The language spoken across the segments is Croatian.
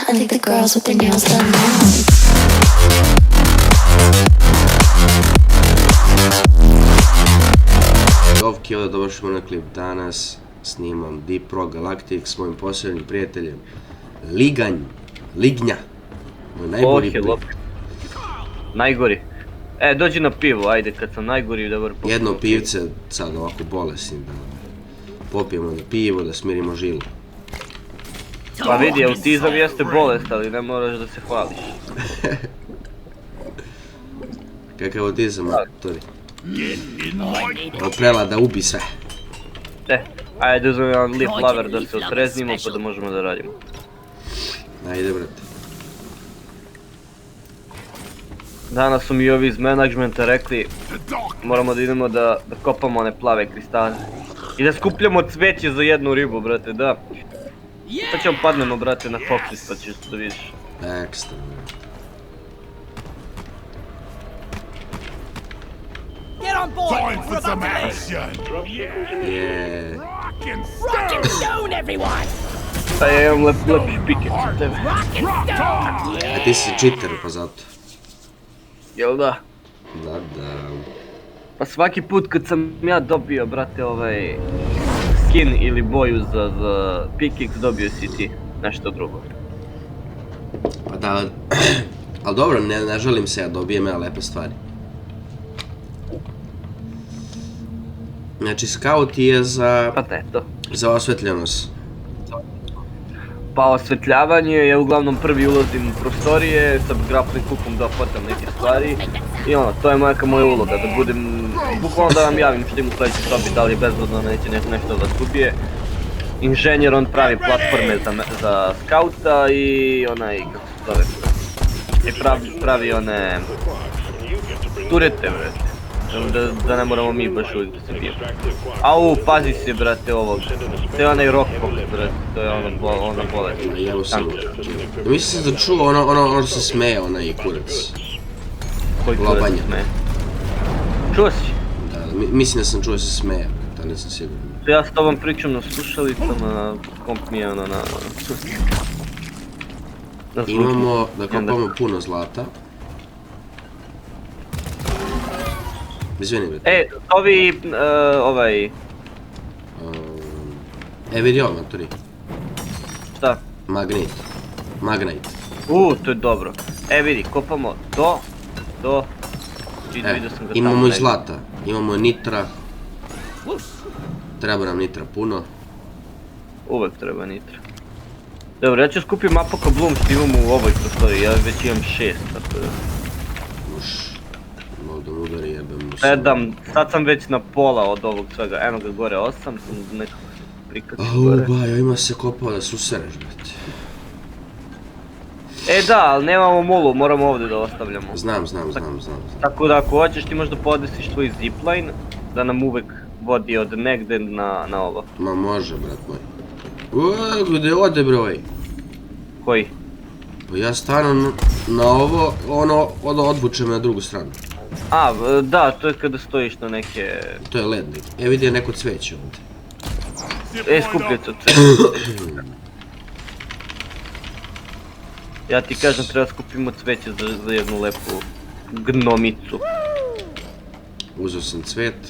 I think the girls with their nails done now. Ovdje ovdje dovršimo na klip. Danas snimam Deep Pro Galactic s mojim posljednjim prijateljem Lignja. Moj najbolji prijatelj. Najgori. Dođi na pivo, ajde, kad sam najgori da vrlo popijemo. Jedno pivce, sad ovako bolesnim, da popijemo na pivo, da smirimo žilu. Pa vidi, autizam jeste bolest, ali ne moraš da se hvališ. Kakav autizam, Tori? Ovo prela da ubi sve. Ajde uzmem jedan lip laver da se otreznimo pa da možemo da radimo. Ajde, brate. Danas su mi ovi iz menadžmenta rekli moramo da idemo da kopamo one plave kristale. I da skupljamo cveće za jednu ribu, brate, da. Sad ćemo padnemo, brate, na Foxys pa ćeš da vidiš. Ekstra, brate. Get on board! Time for some action! Yeah. Rock and stone, everyone! Pa ja imam lepi špiker za tebe. Rock and stone! A ti si cheater, pa zato. Jel da? Da. Pa svaki put kad sam ja dobio, brate, ovaj skin ili boju za pickaxe, dobio si ti nešto drugo. Pa da, ali dobro, ne želim se ja dobijem ja lepe stvari. Znači, scout je Pa te, to. za osvetljenost. Pa osvetljavanje, ja uglavnom prvi ulazim u prostorije, sa grappling hookom da hvatam neke stvari. I ono, to je moja uloga, da budem, bukvalno da vam javim što im u sledećoj sobi, da li je bezbodno, neće nešto da skupije. Inženjer, on pravi platforme za skauta i onaj, kako se zove, i pravi one turete, brate. Da ne moramo mi baš uvijek da se bijemo. Au, pazi se, brate, ovog. To je onaj rockbox, brate, to je ona bolest. Evo sam. Mislim da čuo ono se smeje, onaj kurac. Koji kurac se smeje? Čuo si? Da, mislim da sam čuo da se smeje, ali nisam siguran. Ja s tobom pričam na slušalicama, komp mi je ono na zvuku. Imamo da kopamo puno zlata. Izvini, brate. ovi, ovaj... vidi ovo, Tori. Šta? Magnite. To je dobro. Vidi, kopamo do... Vidio sam ga tamo. Imamo i zlata, imamo nitra. Treba nam nitra puno. Uvek treba nitra. Dobro, ja ću skupiti Mapoko Bloom što imamo u ovoj prostoriji, ja već imam 6, tako da... Da udari, jebem mu 7, sad sam već na pola od ovog svega, eno ga gore 8, sam nekako prikačio gore. Bajo, ima se kopao da susereš, brate. Da, ali nemamo mulu, moramo ovdje da ostavljamo. Znam. Tako da ako hoćeš ti možda podesiš tvoj zipline, da nam uvek vodi od negde na ovo. Ma može, brat moj. Gdje ode, broj? Koji? Pa ja stano na ovo, ono odvuče me na drugu stranu. Da, to je kada stojiš na neke... To je led neki. Vidi je neko cveće ovdje. Skupljaj to cveće. Ja ti kažem, treba skupimo cveće za jednu lepu gnomicu. Uzeo sam cvet.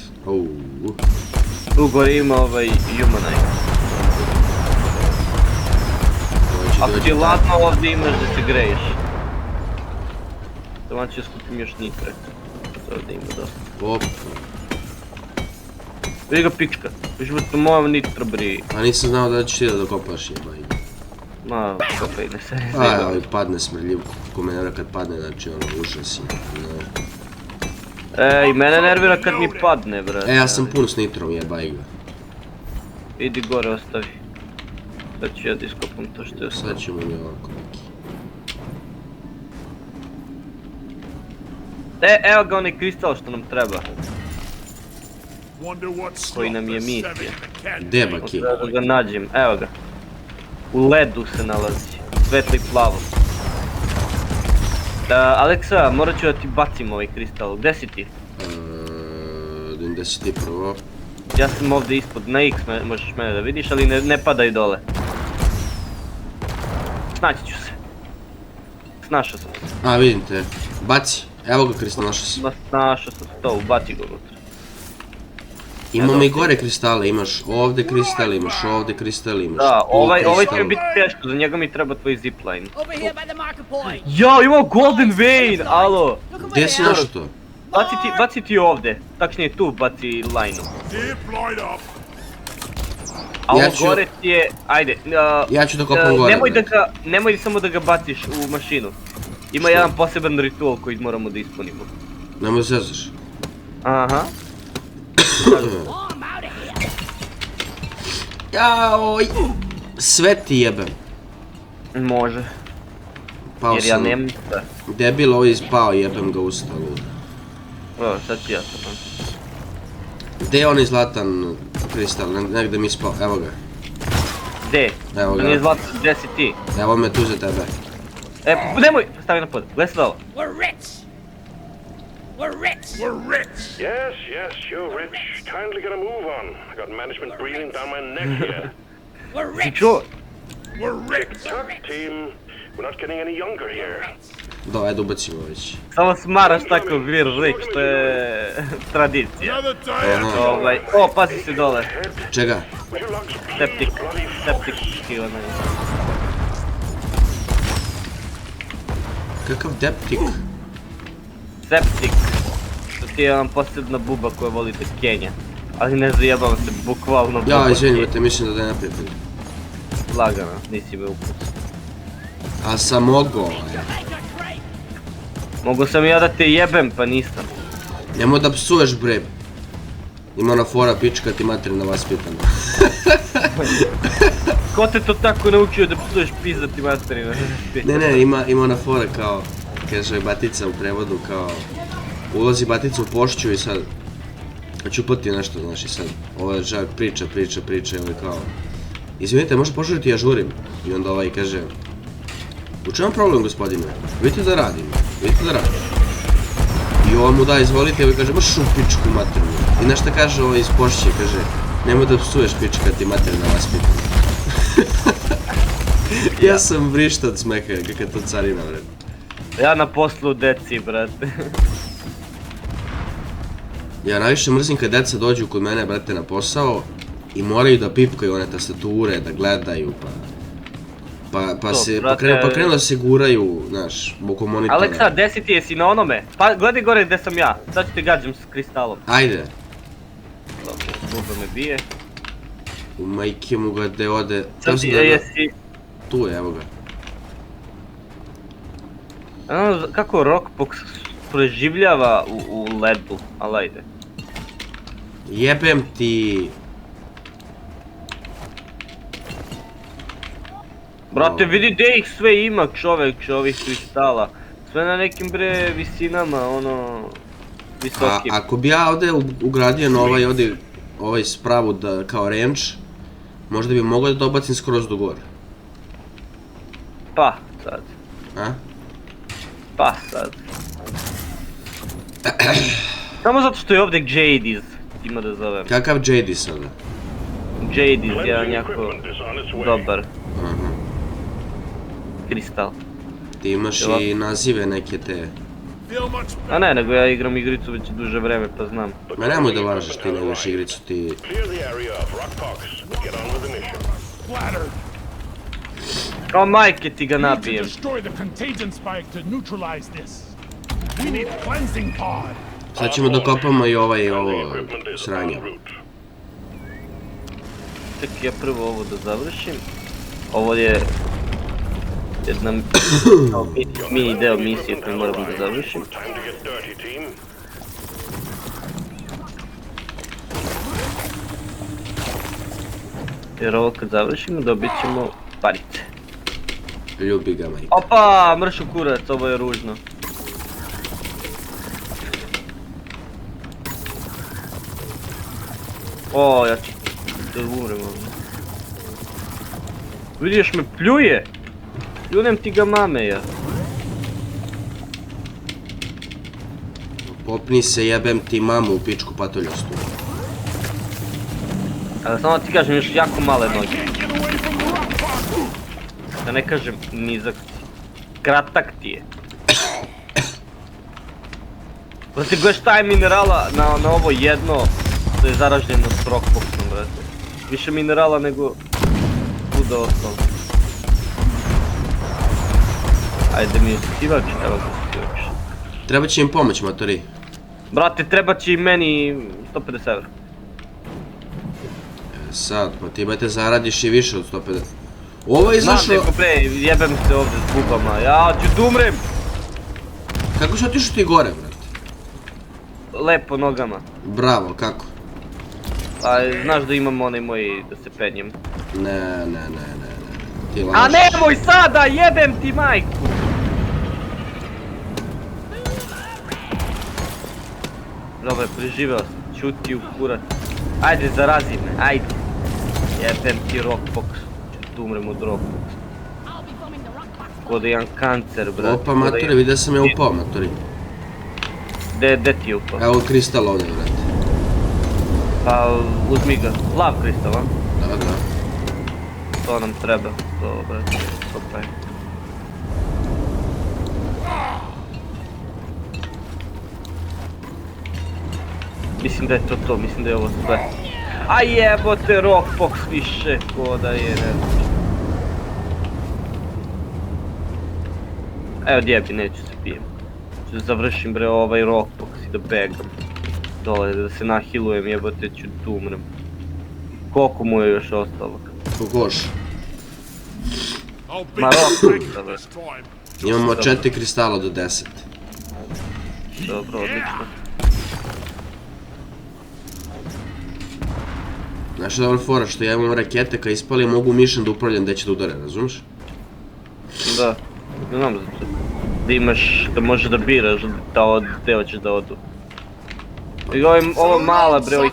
Tu gore ima ovaj humanite. Ako ti je ladno ovdje imaš da se greješ. Samo ću skupim još nitre. Ovdje ima dosta. Opa. Vidi ga pička. Viš me to moja nitra brije. A nisam znao da ćeš ti da dokopaš jebaj. Ma, kopaj, ne se Ovaj padne smrljiv komenara kad padne, znači ono užas je. I mene nervira kad mi padne, brate. Ja sam pun s nitrom, jebaj ga. Idi gore, ostavi. Sad ću ja da iskopam to što je ostalo. Sad ćemo mi ovako neki. Evo ga onaj kristal što nam treba. Koji nam je misija. Gdje baki? Da ga nađem, evo ga. U ledu se nalazi, svetlo i plavo. Aleksa, morat ću da ti bacim ovaj kristal, gdje si ti? Gdje si ti prvo? Ja sam ovdje ispod, na X možeš mene da vidiš, ali ne padaj dole. Snaći ću se. Snašao sam. A, vidim te. Baci. Evo ga kristal, našao si. Snašao sam to, ubaci ga unutra. Imamo i gore kristale, imaš ovde kristal, imaš ovde kristal, imaš Da, tu ovaj kristal. će biti teško, za njega mi treba tvoj zipline. Over here by the marker point. Jo, imamo Golden Vein, alo! Look at Gdje si where našao to? Baci ti ovde, tačnije tu baci lajnu. Dip line up. A Ja ovo ću- gore ti je, ajde, Ja ću da kopam gore. nemoj samo da ga baciš u mašinu. Ima Što? jedan poseban ritual koji moramo da ispunimo. Nemoj zezaš. Aha. I'm out of here. Jaoj! Sve ti jebem. Može, Pao jer ja sam. nemam šta. Debil ovaj ispao, jebem ga usta. lud. Evo, sad ću ja sam. Gdje je onaj zlatan kristal? Negdje mi ispao, evo ga. Gde? Evo To nije ga. zlato, gde si ti? Evo me tu za tebe. Nemoj, stavi na pod, gledaj sad ovo. We're rich. We're rich. We're rich. Yes, you're rich. Kindly get a move on. I got management breathing down my neck here. We're Si rich. čuo? We're rich. Tuck, team. We're not getting any younger here. Da, ajde ubacimo već. Samo smaraš tako vir rik, što je tradicija. Another day. Aha. O, pazi se dole. Čega? Would you lug some Septic, bloody septic onaj. Kakav deptik? Septic. To ti je jedan posebna buba koja voli da kenja. Ali ne zajebavam se, bukvalno buba. Ja, izvinite, mislim da je neprijatelj. Lagano, nisi me upucao. A sam mogao. Mogu sam ja da te jebem, pa nisam. Nemoj da psuješ bre. Ima ona fora pička ti materina vaspitana. Ko te to tako naučio da psuješ pizdati materina? Ne, ima ona fora kao, kaže batica u prevodu kao, ulazi batica u pošću i sad, čupati nešto, znaš, i sad, ovaj žak priča i ovaj kao, izvinite, može požuriti, ja žurim. I onda ovaj kaže, u čemu problem gospodine? Vidite da radim. I on mu da, izvolite, i ovaj kaže, baš u pičku materinu. I znaš šta kaže ovaj iz pošće, kaže, nemoj da psuješ pička ti materina vaspitana. Ja sam vrišta od smeha, kakav to carina, bre. Ja na poslu deci, brate. Ja najviše mrzim kad deca dođu kod mene, brate, na posao i moraju da pipkaju one tastature, da gledaju, pa krenu da se guraju, znaš, oko monitora. Aleksa, gde si ti, jesi na onome? Pa gledaj gore gde sam ja, sad ću te gađam s kristalom. Ajde. Dobro, buba me bije. U majke mu ga gde ode. Sad ti, jesi... Tu je, evo ga. Kako Rockbox preživljava u ledu, ali ajde. Jebem ti. Brate, vidi gdje ih sve ima čovjek, ovih kristala. Sve na nekim bre visinama, ono... visokim. Ako bi ja ovdje ugradio na ovaj spravu da, kao range, možda bi mogao da dobacim skroz do gore. Pa, sad. A? Pa, sad. Samo zato što je ovdje Jadis, ima da zovem. Kakav JD sada? Jadis je cleansing jako equipment is on its way. dobar Aha. kristal. Ti imaš Evo. i nazive neke te. Feel much A ne, nego ja igram igricu već duže vreme pa znam. Ma nemoj da važeš, ti ne imaš igricu, ti... Clear the area of rock pox. Get on with the mission. flattered. O majke ti ga We need to nabijem. destroy the contagion spike to neutralize this. We need cleansing pod. Sad ćemo da kopamo i ovo Equipment is sranje. en route. Čekaj, ja prvo ovo da završim. Ovo je... jedna mini deo misije koju moram da završim. Time to get dirty, team. Jer ovo kad završimo dobit ćemo parice. Ljubi ga, majka. Opa, mršu kurac, ovo je ružno. O, ja ću da umrem ovdje. Vidiš me pljuje! Pljunem ti ga mame ja. Popni se, jebem ti mamu u pičku patoljostu. Ali samo ti kažem, još jako male noge. Da ne kažem nizak. Kratak ti je. Brate, gledaj šta je minerala na ovo jedno, to je zaraženo s rockboxom, brate. Više minerala nego kuda ostalo. Ajde mi je sitivač, evo ga sitivač. Treba će im pomoć, matori. Brate, treba će i meni 150 evra. Sad, pa ti bete zaradiš i više od 150. Ovo je Znam izašlo... neko pre, jebem se ovdje s bubama, ja ću da umrem! Kako si otišao ti gore, brate? Lepo nogama. Bravo, kako? A znaš da imam onaj moj da se penjem. Ne. Ti lažeš. A nemoj sada, jebem ti majku! Dobro, preživeo sam, čuti u kurac. Ajde, zarazi me, ajde. Jebem ti rockbox, ću da umrem od rockboxa. Ko da imam kancer, brate. Opa, matori, vidio sam ja upao, matori. Gde ti je upao? Evo kristal ovdje, brate. Pa uzmi ga, lav kristal, a? Da. To nam treba, to brate, super. Mislim da je to, mislim da je ovo sve. A jebote, rockbox više, ko da je, ne znam. Evo djebi, neću se pijem. Ću da završim bre ovaj rockbox i da begam. Dole, da se nahilujem, jebote, ću da umrem. Koliko mu je još ostalo? Kokoš. I'll be Ma rockbox, back dobro. this time. Imamo 4 kristala do 10. Dobro, odlično. Znaš dobra fora što ja imam rakete, kad ispalim mogu mišem da upravljam gdje će da udare, razumiješ? Da, znam za to. Da imaš, da možeš da biraš gdje hoćeš da odu. I ovo mala bre, ovaj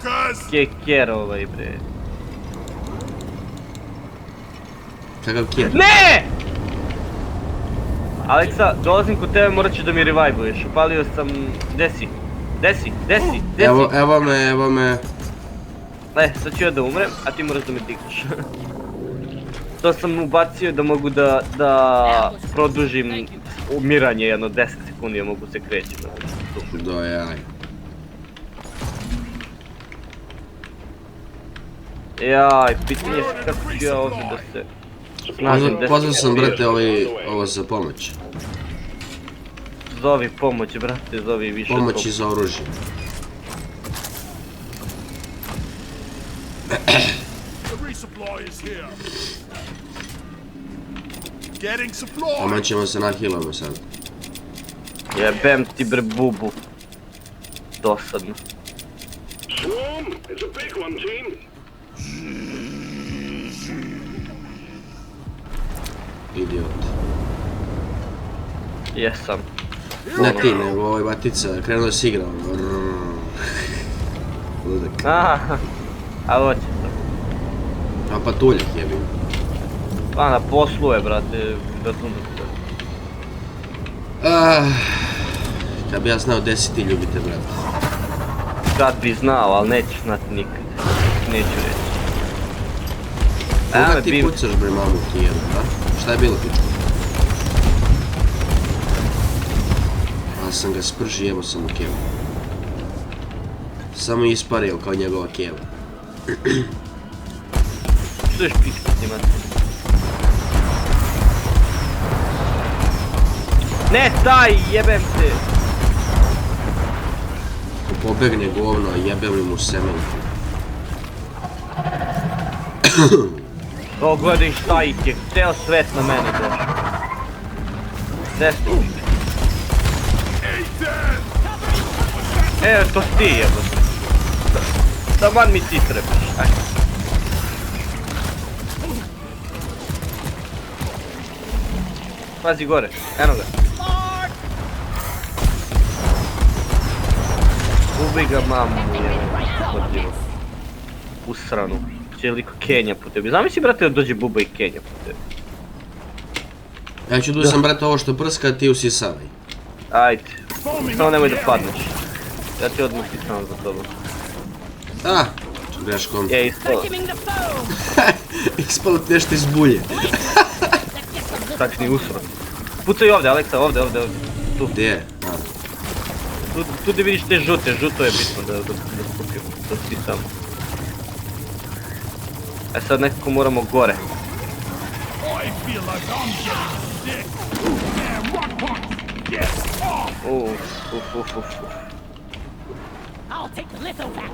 keker ovaj bre. Kakav kjer? Ne! Aleksa, dolazim kod tebe, morat ćeš da mi revivuješ. Upalio sam... Gdje si? Evo me. Sad ću ja da umrem, a ti moraš da me digneš. To sam ubacio da mogu da produžim umiranje jedno 10 sekundi, ja mogu se krećem. Dojaj. Jaj, pitanje je kako ću ja ovdje da se snažim 10 Pozvao sam, brate, ovo za pomoć. Zovi pomoć, brate, zovi više Pomoć i za oružje. The resupply is here. Getting supply. Tamo ćemo se nahilamo sad. Jebem ti bre bubu. Dosadno. Swarm, it's a big one, team. Idiot. Jesam. Ne ti, nego ovaj batica, krenuo da si igrao. Ludak. Aha, a hoće to. A patuljak jebim. Pa na poslu je, brate, razumem se. Kad bi ja znao gdje si ti ljubite, brate. Kad bi znao, ali nećeš znati nikad. Neću reći. Koga ti pucaš, bre, mamu ti jedno, da? Šta je bilo, pičko? Ali sam ga sprži, evo sam u kevu. Samo je ispario kao njegova keva. Što ješ pičku snimati? Ne taj, jebem te! Ko pobegne govno, jebem li mu semen. To gledaj šta ih je, ceo svet na mene došao. Gde su? Evo, to si ti jebote. Taman mi ti trebaš, ajde. Pazi gore, eno ga. Ubij ga mamu, jebem. Usranu. Će liko Kenja po tebi. Zamisli, brate, da dođe Buba i Kenja po tebi. Ja ću da sam, brate, ovo što prska, a ti usisavaj. Ajde. Samo nemoj da padneš. Ja ti odmah sisam za tobom. Greškom. Je, ispalo. Ispalo ti nešto iz bulje. Tak ni usro. Pucaj ovdje, Aleksa, ovdje. Tu, Gdje je? A, tu gdje vidiš te žute, žuto je bitno da skupimo, da si sam. E sad nekako moramo gore. I feel like I'm getting sick. Yeah, rock punch. Yes. Uf. I'll take the litho back.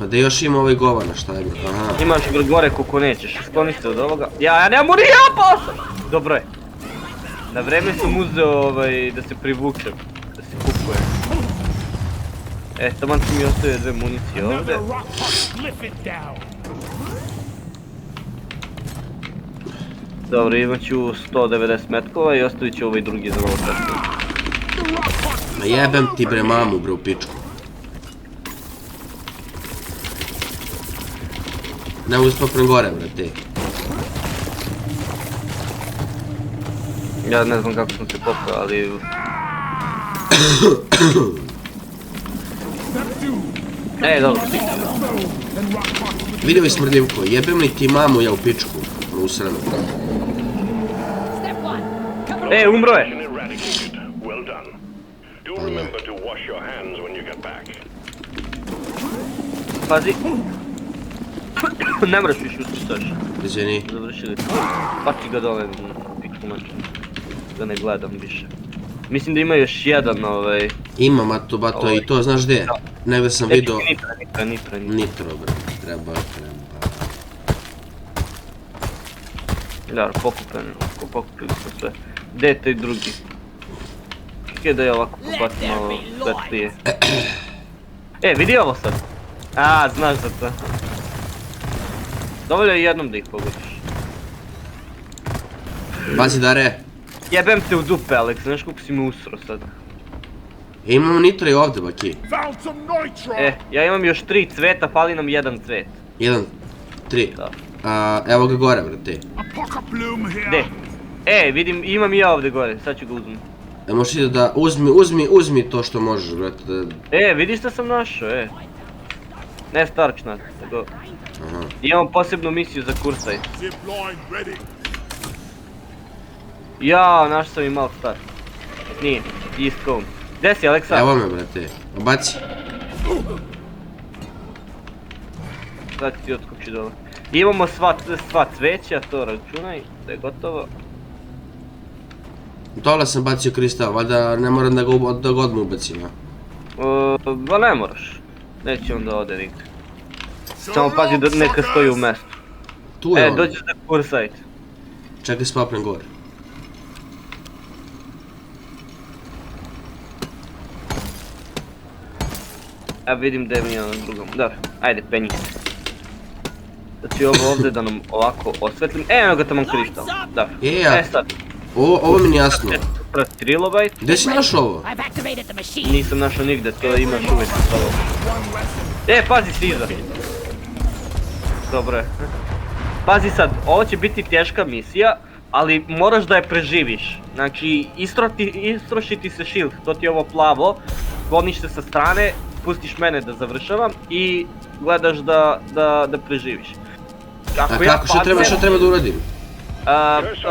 pa da još ima ovaj govana, šta je bilo? Aha. Imaš gore kuku nećeš, skloni se od ovoga. Ja nemam ja sam! Dobro je. Na vreme sam uzeo da se privučem, da se kupuje. Taman sam mi ostavio 2 municije ovdje. Another rock punch. Lift it down. Dobro, imat ću 190 metkova i ostavit ću ovaj drugi za malo kasnije. Ma jebem ti bre mamu bre u pičku. Ne mogu spopnem gore brate. Ja ne znam kako sam se popao, ali... Dobro. Vidio je smrdljivko, jebem li ti mamu ja u pičku? Usrano. Step one. Cover Umro je! Mission eradicated. Well done. Do remember to wash your hands when you get back. Pazi. Ne moraš više ustištaš. Izvini. Završili smo. Pati ga dole u pičku mačku. Da ne gledam više. Mislim da ima još jedan Ima mato bato i to znaš gdje? Negdje sam vidio... Nitra. Nitro bre, treba. Dobro, pokupili smo sve. Gdje je taj drugi? Čekaj da je ovako pobacim malo svetlije. Vidi ovo sad. Znaš za to. Dovoljno je jednom da ih pogodiš. Pazi Dare. Jebem te u dupe, Alex, znaš koliko si me usro sad. Imamo nitro i ovdje baki. Found some nitro. Ja imam još 3 cveta, fali nam 1 cvet. 1, 3. Da. Evo ga gore brate. A pocket bloom here. Gdje? Vidim, imam i ja ovdje gore, sad ću ga uzmem. Možeš ide da uzmi to što možeš brate. Vidiš što sam našao, Ne Starkšnat, nego... Aha. Imam posebnu misiju za kursaj. Zip line ready. Ja, našao sam i Malt Star. Nije, East Cone. Gdje si, Aleksa? Evo me brate. Obaci. Sad ti otkući dole. Imamo sva cveća, to računaj, da je gotovo. Dole sam bacio kristal, valjda ne moram da ga odmah ubacim, ja. Ba ne moraš. Neće onda ode nigdje. Samo pazi da neka stoji u mjestu. Tu je on. Dođi za kursajt. Čekaj spapnem gore. Vidim da je mi na drugom. Dobro, ajde penji. Sad ću ovo ovdje da nam ovako osvetlim. Evo ga tamo kristal. Dobro. Sad. Ovo mi nije jasno. Trilobite. Gdje si našao ovo? I've activated the machine. Nisam našao nigdje, to imaš uvijek s ovo. Pazi si iza. Dobro je. Pazi sad, ovo će biti teška misija, ali moraš da je preživiš. Znači, istroši ti se shield, to ti je ovo plavo, skloniš se sa strane, pustiš mene da završavam i gledaš da preživiš. Što treba da uradim?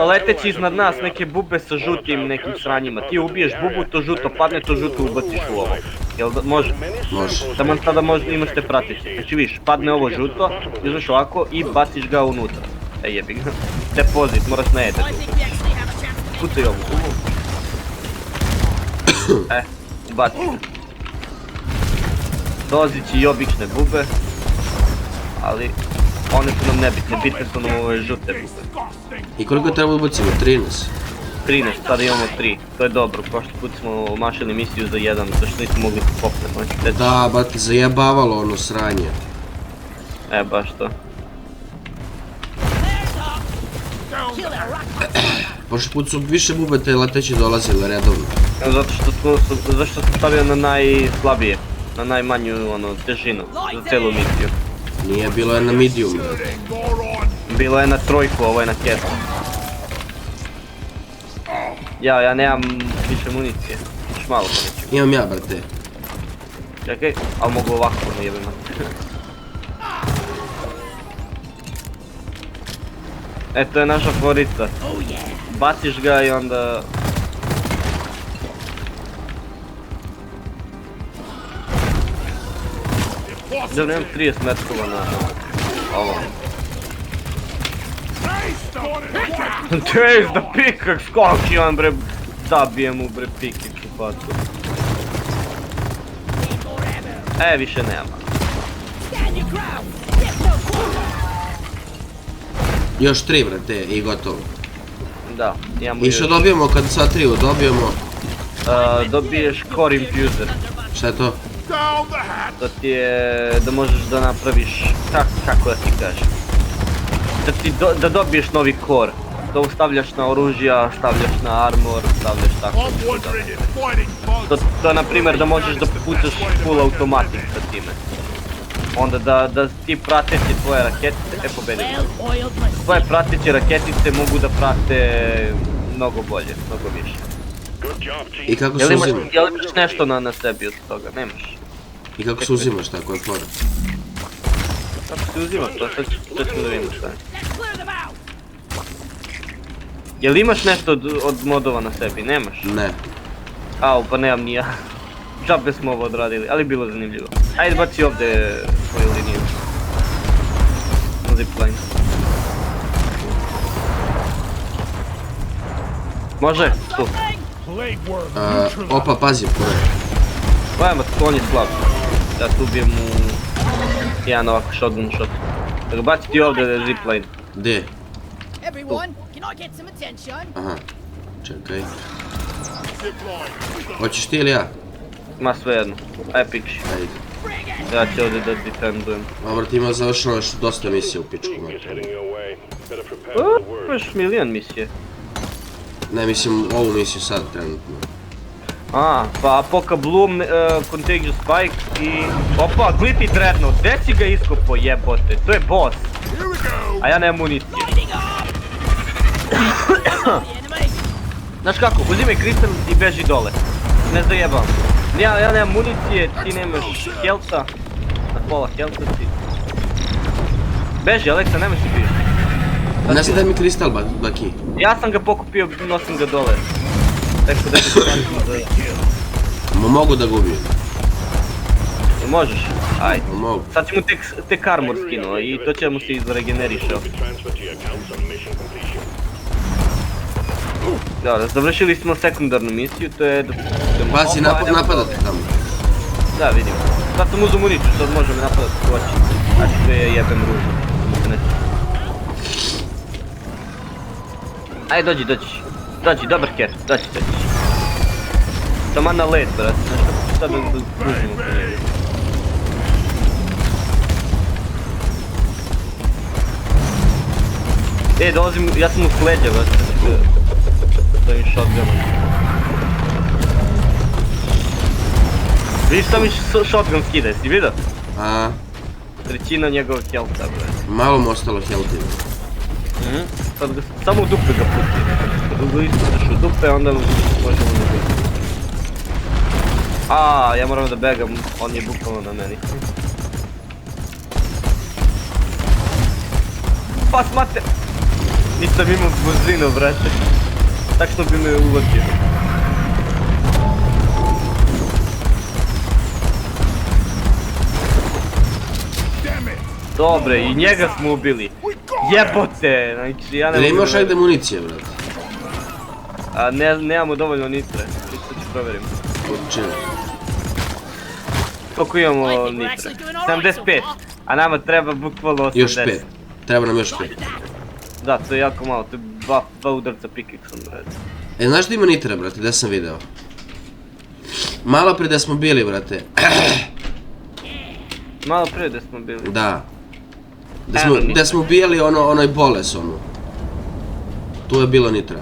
Leteći iznad nas neke bube sa žutim nekim sranjima. Ti ubiješ bubu, to žuto padne, to žuto ubaciš u ovo. Jel da, može? Može. Samo sada imaš te prateći. Znači vidiš, padne ovo žuto, uzmeš ovako i baciš ga unutra. Jebi ga. Depozit, moraš na ede. I think we actually have a chance to get Pucaj ovo. Ubaci ga. Dolazit će i obične bube, ali one su nam nebitne, bitne su nam ove žute bube. I koliko treba ubacimo? 13? 13, sada imamo 3, to je dobro, prošli put smo mašili misiju za 1, zašto nismo mogli popnemo. Da, ba ti zajebavalo ono sranje. Baš to. kill a rock. Prošli put su više bubete leteći dolazile redovno. Zašto sam stavio na najslabije, na najmanju težinu za celu misiju. Nije, bilo je na medium. Bilo je na trojku, ovo je na ketu. Ja nemam više municije, još malo municije. Imam ja, brate. Čekaj, ali mogu ovako jebima. To je naša forica. Baciš ga i onda Da nemam 30 metkova na ovom. Taste the pickaxe, skak imam bre, zabijem mu bre pickaxe u facu. Više nema. Stand your ground. Get no quarter. Još 3 brate i gotovo. Da, imamo I što dobijemo kad sva 3 dobijemo? Dobiješ core infuser. Šta je to? Down the hatch. To ti je da možeš da napraviš, kako da ti kažem, da dobiješ novi core. To stavljaš na oružja, stavljaš na armor, stavljaš tako. I'm wondering if fighting bugs. To na primjer da možeš da pucaš full automatic sa time. Onda da ti prateći tvoje raketice, pobedili. Well-oiled machine. Tvoje prateće raketice mogu da prate mnogo bolje, mnogo više. Good job, Chief. I kako Jel se imaš uzima? nešto na sebi od toga? Nemaš. I kako se uzimaš tako je fora? Kako se uzima to? Sad ću da vidim šta je. Let's clear them out. Jel imaš nešto od modova na sebi? Nemaš? Ne. Au, pa nemam ni ja. Džabe smo ovo odradili, ali bilo zanimljivo. Ajde baci ovdje svoju liniju. Zipline. Može? Tu. Plague worm Opa, pazi, pored. Pojma, on je slab. Ja tu ubijem mu jedan ovako shotgun shot. Da ga baci ti ovdje zipline. Gdje? Everyone, can I get some attention? Aha. Čekaj. Hoćeš ti ili ja? Ma svejedno. Aj piči. Ajde. Ja ću ovdje da defendujem. Dobro, ti ima završeno još dosta misija u pičku. It's heading your way. Better prepare for the worst. Imaš milion misije. Ne, mislim ovu misiju sad trenutno. Pa Apoka Bloom, Contagious Spike i... Opa, Glippy Dreadnought, gdje si ga iskopo jebote? To je boss. Here we go. A ja nemam municije. Lighting up. The enemy. Znaš kako, uzimaj kristal i beži dole. Ne zajebam. Ja nemam municije, ti nemaš helta. Na pola helta si. Beži, Aleksa, nemoj se biš. Ne znam da mi kristal, Baki. Ja sam ga pokupio, nosim ga dole. Tako da ću se za... Mogu da gubijem. Možeš? Ajde. Mogu. Sad ćemo tek armor skinuo i to će mu se izregenerišao. Transfer to your accounts on mission completion. Dobro, završili smo sekundarnu misiju, to je da... Pazi, napadate tamo. Da, vidim. Sad sam uzao municiju, sad može me napadati ko hoće. Znači to je jebem ružno. Ajde, dođi, dobar ker, dođi. Tamo na led, brate, znaš kako ću sad da kružimo po njegu. Dolazim, ja sam u sleđa, brate, s ovim shotgunom. Vidiš što mi shotgun skida, jesi vidio? A, Trećina njegovog helta, brate. malo mu ostalo heltina. Sad ga samo u dupe ga pusti. Kad ga ispustiš u dupe, onda možemo da ga... Ja moram da begam, on je bukvalno na meni. Pa smate! Nisam imao brzinu, brate. Tačno bi me uvatio. Dobre, i njega smo ubili. Jebote, znači ja ne Ili mogu... imaš negdje municije, brate? Nemamo dovoljno nitre, čisto ću provjerim. Počinu. Koliko imamo nitre? 75, a nama treba bukvalno 80. Još 5. Treba nam još 5. Da, to je jako malo, to je dva udarca pickaxom, brate. Znaš da ima nitra, brate, gdje sam video? Malo prije da smo bili, brate. Malo prije da smo bili. Da. Da smo ubijali onoj boles, onu. Tu je bilo nitra.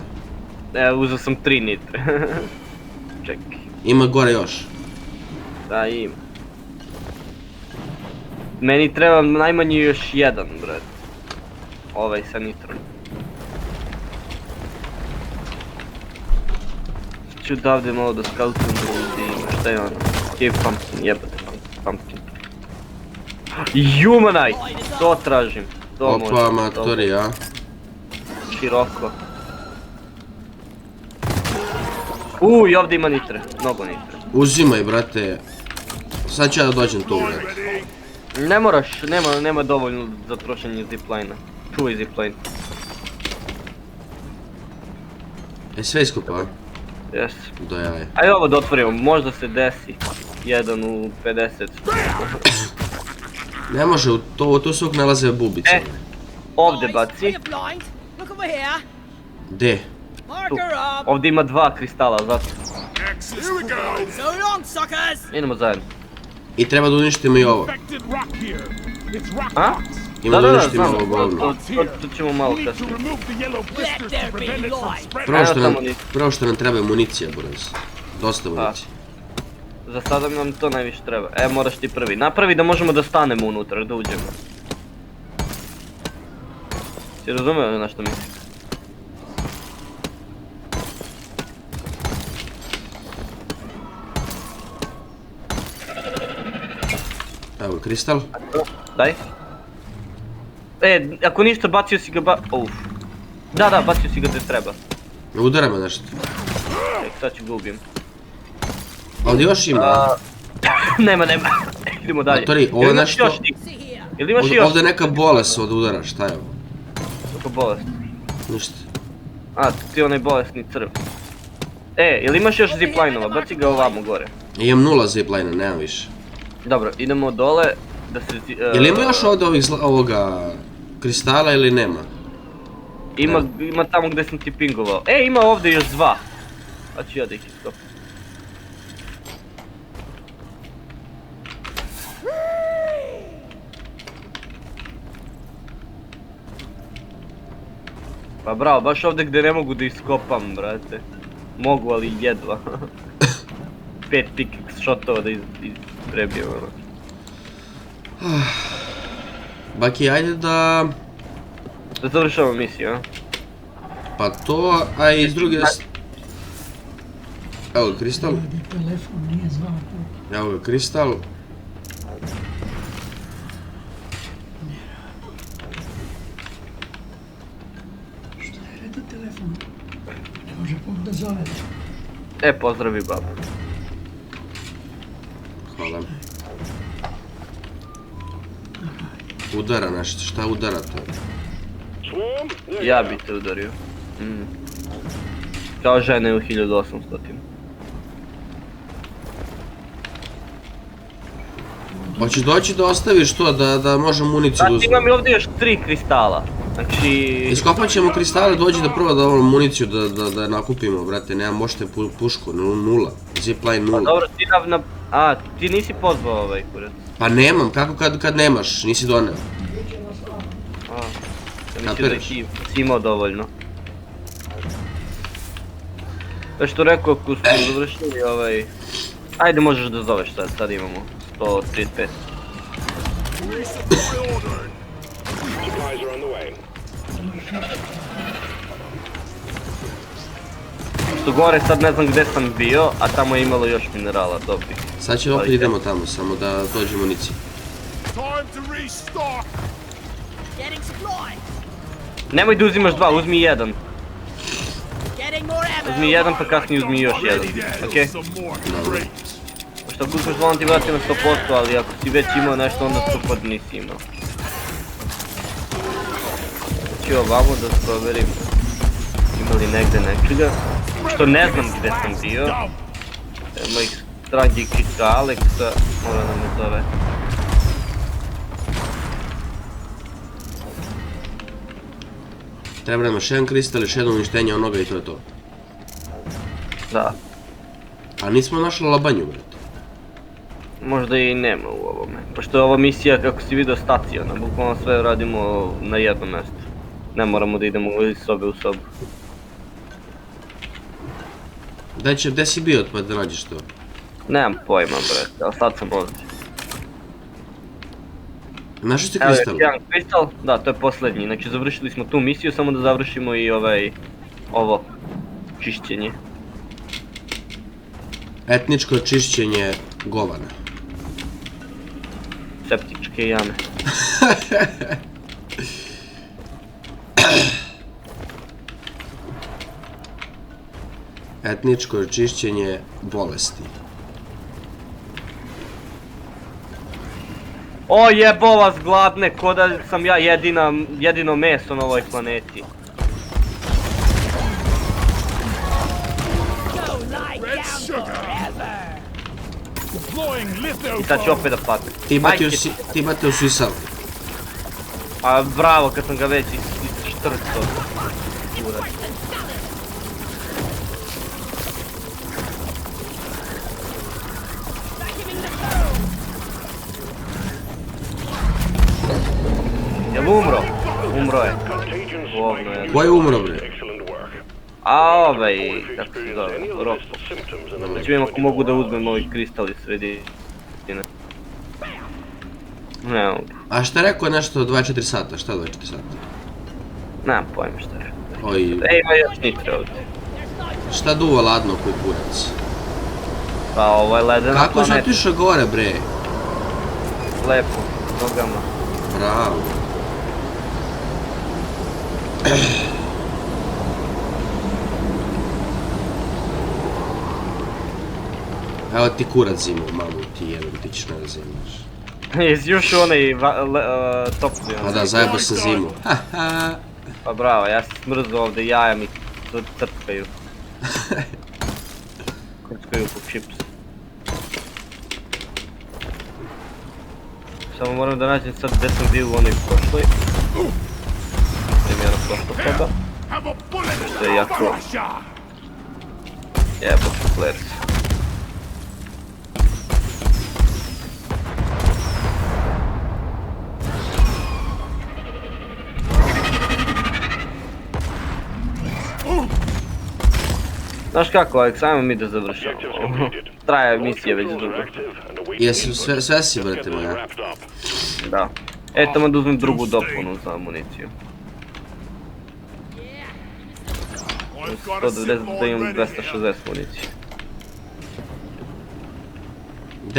Uzeo sam 3 nitre. Čekaj. Ima gore još. Da, ima. Meni treba najmanje još jedan, brate. Ovaj sa nitrom. Ću odavde malo da skautujem da vidim šta je ono. Cave pumpkin, jebate pumpkin. Humanite! To tražim. To može. Opa, matori, a? Široko. I ovdje ima nitre, mnogo nitre. Uzimaj, brate. Sad ću ja da dođem tu, brate. Ne moraš, nema dovoljno za trošenje zipline-a. Čuvaj zipline. Sve iskopao? Jes. Do jaja. Ajde ovo da otvorimo, možda se desi. 1 u 50. Ne može, tu se uvijek nalaze bubice. Ovdje Guys, baci. are you blind? Look over here. Gde? Mark Tu. her up. Ovdje ima 2 kristala, zato. Here we go. So long, suckers. Idemo zajedno. I treba da uništimo i ovo. Infected rock here. It's rock A? pox. Ima da uništimo znam. ovo govno. To ćemo malo We need to kasnije. remove the yellow blisters there to be prevent it from light. spreading. Prvo što nam treba je municija, buraz. Dosta municije. Za sada nam to najviše treba. Moraš ti prvi. Napravi da možemo da stanemo unutra, da uđemo. Si razumio na što mislim? Evo, kristal. Daj. Ako ništa bacio si ga Uf. Da, bacio si ga gdje treba. Udara me nešto. Sad ću ga ubijem. Ovdje još ima. Nema. Idemo dalje. Matori, ovo je Jel imaš nešto- još ti? See here. Jel imaš još Ovdje je neka bolest od udara, šta je ovo? Kako bolest? Ništa. Ti onaj bolesni crv. Jel imaš još zipline-ova? Baci ga ovamo gore. Imam 0 zipline, nemam više. Dobro, idemo dole da se... Jel ima još ovdje ovoga kristala ili nema? Ima tamo gdje sam ti pingovao. Ima ovdje još 2. A ću ja da ih iskopam. Pa bravo, baš ovdje gdje ne mogu da iskopam, brate. Mogu, ali jedva. 5 pickaxe shotova da prebijem, ono. Baki, ajde da... Da završavamo misiju, a? Pa to, a i s druge... Evo ga kristal. Evo ga kristal. Pozdravi babu. Hvala. Udara nešto, šta udara to? Swarm? Ja bi te udario. Kao žene u 1800. Hoćeš doći da ostaviš to, da možemo municiju da Znači uzmemo? imam i ovdje još 3 kristala. Znači... Iskopat ćemo kristale, dođi da prvo da ovo municiju da nakupimo, brate, nemam možete pušku, 0, zipline 0. Dobro, ti nisi pozvao ovaj kurac. Pa nemam, kako kad nemaš, nisi doneo. Ja mislim da si imao dovoljno. Već što rekao, ako smo završili ovaj... Ajde, možeš da zoveš sad imamo 135. Supplies are on the way. Što gore sad ne znam gdje sam bio, a tamo je imalo još minerala, dobri. Sad će opet idemo tamo, samo da dođe municija. Time to restock. Getting supplies. Nemoj da uzimaš 2, uzmi 1. Getting more ammo. Uzmi 1 pa kasnije uzmi još 1. Okej? Some more crates. Pošto ako uzmeš 2 on ti vrati na 100%, ali ako si već imao nešto onda 100% nisi imao. Znači ovamo da proverim ima li negdje nečega. Što ne znam gdje sam bio. Mojih dragi kitka Aleksa mora da me zove. Treba nam još jedan kristal, još jedno uništenje onoga i to je to. Da, A nismo našli labanju, brate. možda i nema u ovome. Pošto je ova misija, kako si vidio, staciona, bukvalno sve radimo na jednom mjestu. Ne moramo da idemo iz sobe u sobu. Gdje si bio pa da nađeš to? Nemam pojma, brate, ali sad sam ovdje. Našli ste Evo kristal? još jedan kristal, da, to je posljednji. Znači završili smo tu misiju, samo da završimo i ovo čišćenje. Etničko čišćenje govana. Septičke jame. Etničko čišćenje bolesti. O jebo vas gladne, ko da sam ja jedino meso na ovoj planeti. Go lie Red down sugar. forever. Deploying I sad ću litho opet da padne. Ti bate usisao. A bravo, kad sam ga već ištrcao. Jel umro? Umro je. Contagion Govno je. Ko je umro bre? Excellent work. A ovaj, If you kako se experience zove, any of the Roko. list of symptoms in the Znači next vidim ako mogu da 24 uzmem ovi kristali sredine. Ne mogu. A šta rekao nešto 24 sata? Šta 24 sata? Nemam pojma šta je. Oj, Ima još niče ovdje. šta duva ladno koji kurac? Pa ovo je ledena Kako si planeta. otišao gore bre? Lepo, nogama. Bravo. Evo ti kurac zimu, mamu ti jedem, ti ćeš me da zimaš. Jesi još onaj topli A onaj. da, zajebo sam zimu. Haha. Pa bravo, ja se smrzao ovdje, jaja mi crtkaju. Crtkaju po čips. Samo moram da nađem sad gdje sam bio u onoj prošloj. Primjera prošla soba. have a bullet Što je jako crusher. jebo flers. Znaš kako, Alex, ajmo mi da završamo. Traje misija već dugo. Jesu sve si brate moja. Wrapped up. Da. E, tamo da uzmem drugu dopunu za amuniciju. I've got a 190 da zipline imam ready here. 260 municije.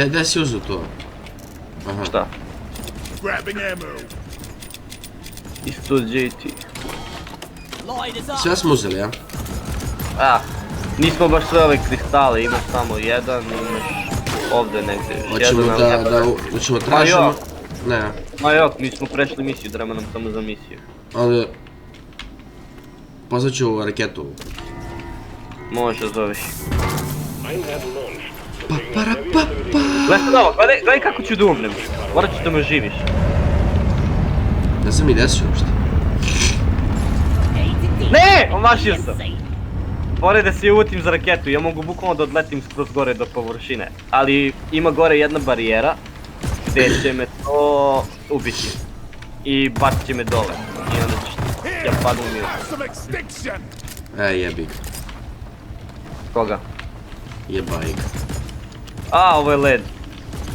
Gde si uzeo to? Aha. Šta? Grabbing ammo. Isto JT. Light is up. Sve smo uzeli, ja? Nismo baš sve ove kristale, imaš samo jedan, imaš ovdje negdje još Hoćemo jedan. hoćemo tražimo... Ne, Ma jok, mi smo prešli misiju, treba nam samo za misiju. onda... Pozvat ću raketu. Može, zoviš. Mine had launched. Para pa pa. Gledaj sad ovo, gledaj kako ću da umrem. Morat ću da me živiš. Ne znam i gdje si uopšte. Ne! Omašio sam! Pored da se uvutim za raketu, ja mogu bukvalno da odletim skroz gore do površine. Ali ima gore jedna barijera gdje će me to ubiti. I bacit će me dole. I onda ću... Ja padam u mir. Some extinction. Jebi ga. Koga? Jebaj ga. A, ovo je led.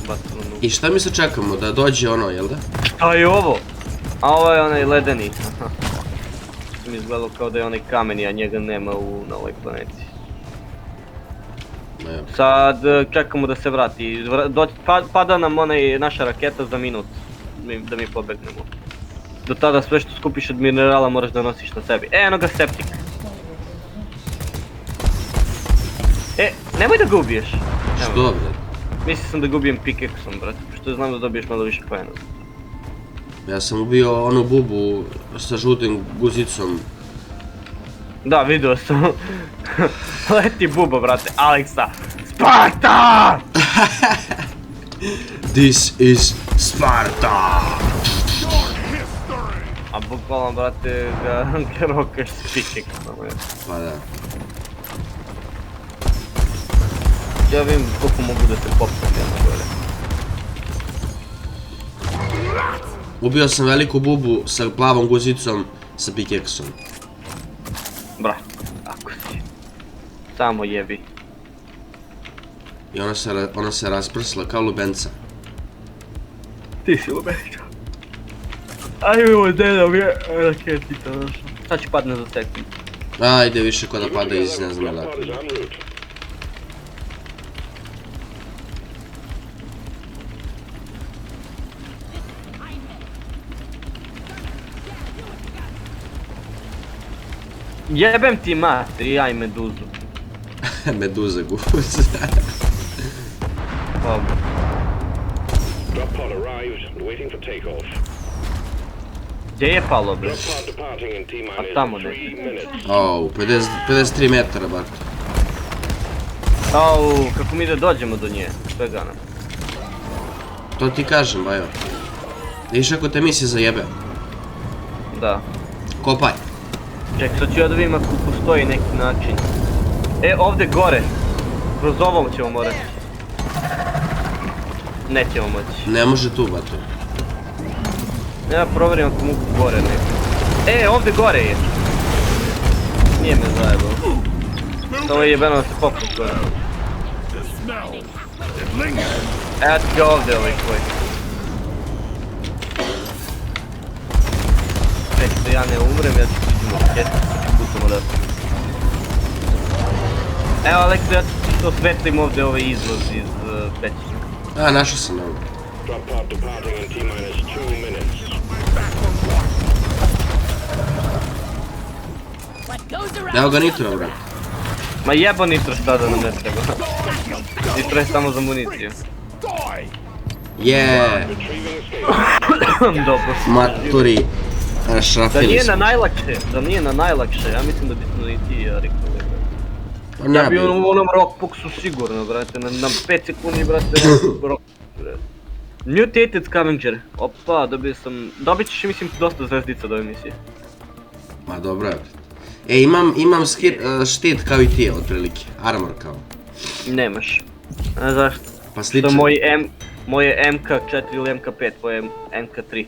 Bacam na I šta mi se čekamo? Da dođe ono, jel da? Šta je ovo? A ovo je onaj ledeni. Mi izgledalo kao da je onaj kameni, a njega nema na ovoj planeti. Ne. Sad čekamo da se vrati. Pada nam naša raketa za minut. Da mi pobegnemo. Do tada sve što skupiš od minerala moraš da nosiš na sebi. Eno ga septik. Nemoj da ga ubiješ. Što bre? Mislio sam da ga ubijem pickaxeom, brate. Što znam da dobiješ malo više poena. Ja sam ubio onu bubu sa žutim guzicom. Da, vidio sam. Leti buba, brate. Alexa. Sparta! This is Sparta! A bukvalno, brate, ga rokaš s pickaxeom. Pa da. Ja vidim koliko mogu da se popnem jedno gore. Ubio sam veliku bubu sa plavom guzicom sa pickaxeom. Bra, tako si. Samo jebi. I ona se rasprsla kao lubenca. Ti si lubenica. Ajmo imamo dedom je raketita došla. Sad će padne za sekund. Ajde više ko da pada iz ne znam odakle. Pod is en route. Jebem ti mater, ja i meduzu. Meduza guz. Dobro. Drop pod arrived and waiting for takeoff. Gdje je palo, bre? Drop pod departing in T-minus tamo 3 minutes. Au, 53 metara, bar. Au, kako mi da dođemo do nje? Svega nam. To ti kažem, bajo. Viš ako te misli zajebe. Da. Kopaj. Ček, sad ću ja da vidim ako postoji neki način. E, ovdje gore. Kroz ovom ćemo morati. Nećemo moći. Ne može tu, bato. Ja provjerim ako mogu gore neko. E, ovdje gore je. Nije me zajebao. Samo je jebeno da se poput gore. The smell. It lingers. E, ja ću ga ovdje ovaj tvoj. Reći da ja ne umrem, ja ću vidimo kjetu, pa ću putom odati. Evo Aleksa, ja ću to svetlim ovdje ovaj izlaz iz pećina. A, našao sam ovo. Drop pod departing in T-minus 2 minutes. What goes around? Evo ga nitro, brat. Ma jebo nitro šta da nam ne treba. Nitro je samo za municiju. Die. Je, Dobro. maturi. Da nije Šrafili na smo. najlakše, ja mislim da bismo i ti ja rekao. Pa Ja ne bi bi. u onom rockboxu sigurno, brate, na 5 sekundi, brate, rock, brate. Mutated Scavenger, opa, dobit ćeš, mislim, dosta zvezdica do emisije. Ma dobro je. E, imam štit kao i ti, otprilike. Armor kao. Nemaš. A zašto? Pa To sličan. moj je MK4 ili MK5, to je MK3.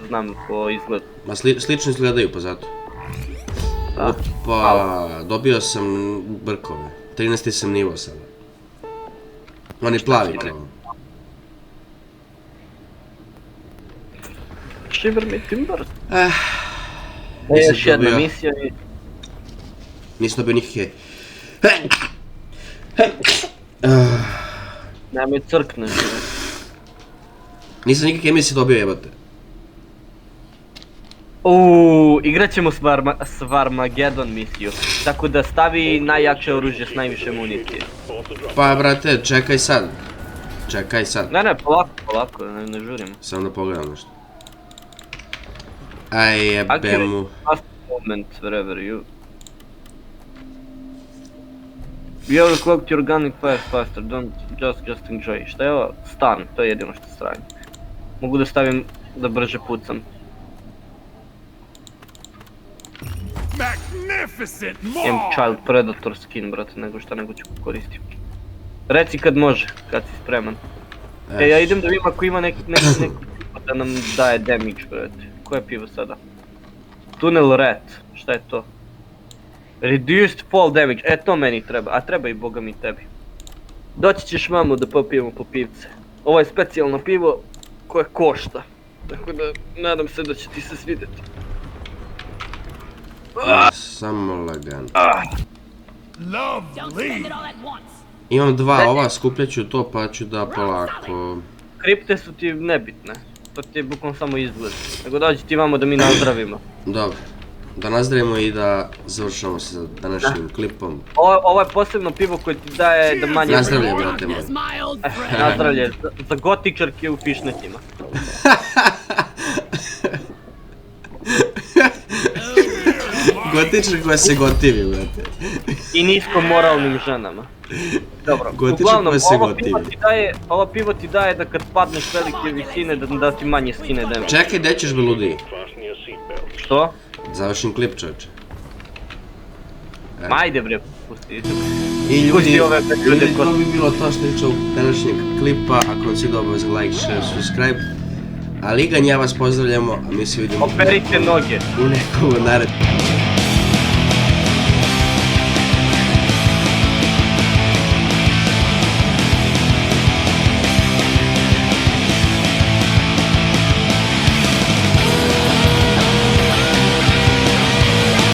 Znam po izgledu. Ma slično izgledaju, pa zato. Da. Opa, dobio sam brkove. 13. sam nivo sada. Oni plavi kao. Shiver me timber. Nisam Još jedna dobio- misija i... Nisam dobio nikakve. Nemoj crkne. Nisam nikakve emisije dobio, jebate. Igrat ćemo Svarmageddon misiju, tako da stavi najjače oružje s najviše municije. Pa, brate, čekaj sad. Čekaj sad. Ne, polako, ne žurimo. Samo da pogledam nešto. Aj, jebe Activate mu. fast movement wherever you... You overclocked your gun fires faster, don't just enjoy. Šta je ovo? Stun, to je jedino što stranje. Mogu da stavim da brže pucam. Magnificent Imam more. Child Predator skin, brate, nego ću koristim. Reci kad može, kad si spreman. E, ja idem da vidim ako ima neki pivo da nam daje damage, brate. Koje pivo sada? Tunnel Rat, šta je to? Reduced fall damage, e to meni treba, a treba i boga mi tebi. Doći ćeš mamo da popijemo po pivce. Ovo je specijalno pivo koje košta. Tako da, nadam se da će ti se svidjeti. Samo lagan. Love Don't spend lead. it all at once. Imam dva ova, skupljaću to pa ću da polako. Kripte su ti nebitne. To ti je bukvalno samo izgled. Nego dođi ti vamo da mi nazdravimo. Dobro. Da nazdravimo i da završamo se sa današnjim klipom. Ovo je posebno pivo koje ti daje da manje... Nazdravlje, brate moj. As my old friend. Nazdravlje, za gotičarke u fišnetima. Gotičar koja se gotivi, brate. I nisko moralnim ženama. Dobro, Gotičar uglavnom, koja se ovo pivo ti daje da kad padneš velike visine da ti manje skine damage. Čekaj, gdje ćeš be ludi? Fasten your seatbelt. Što? Završim klip, čovječe. Ma ajde bre, pusti. I Pusti ljudi, ove ljude ko... to bi bilo to što tiče ovog današnjeg klipa. Ako vam se obavezno like, share, subscribe. A Ligan, ja vas pozdravljamo, a mi se vidimo Operite noge. u nekom narednom.